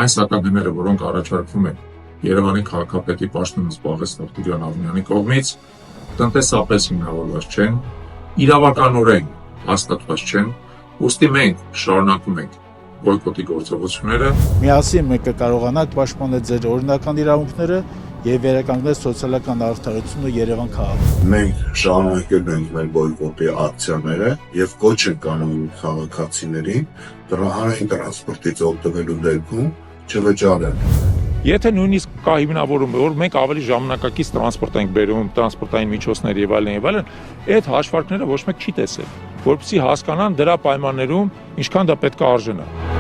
Այն սակագները, որոնք առաջարկվում են Երևանի քաղաքապետի պաշտոնը զբաղեցնող Տիգրան Ալիյանի կողմից, տնտեսապես հիմնավորված չեն, իրավականորեն հաստատված չեն, ուստի մենք շարունակում ենք բոյկոտի գործողությունները։ Միասին մենք կկարողանանք պաշտպանել ձեր օրինական իրավունքները եւ վերականգնել սոցիալական արդարությունը Երևան քաղաքում։ Մենք շարունակելու ենք մեր բոյկոտի ակցիաները եւ կոչ ենք անում քաղաքացիներին հանրային տրանսպորտից օգտվելու դեպքում չվճարել։ Եթե նույնիսկ կա հիմնավորում, որ մենք ավելի ժամանակակից տրանսպորտ ենք բերում, տրանսպորտային միջոցներ եւ այլն, այդ հաշվարկները ոչ մեկ չի տեսել, որպեսզի հասկանան դրա պայմաններում ինչքան դա պետք է արժենա։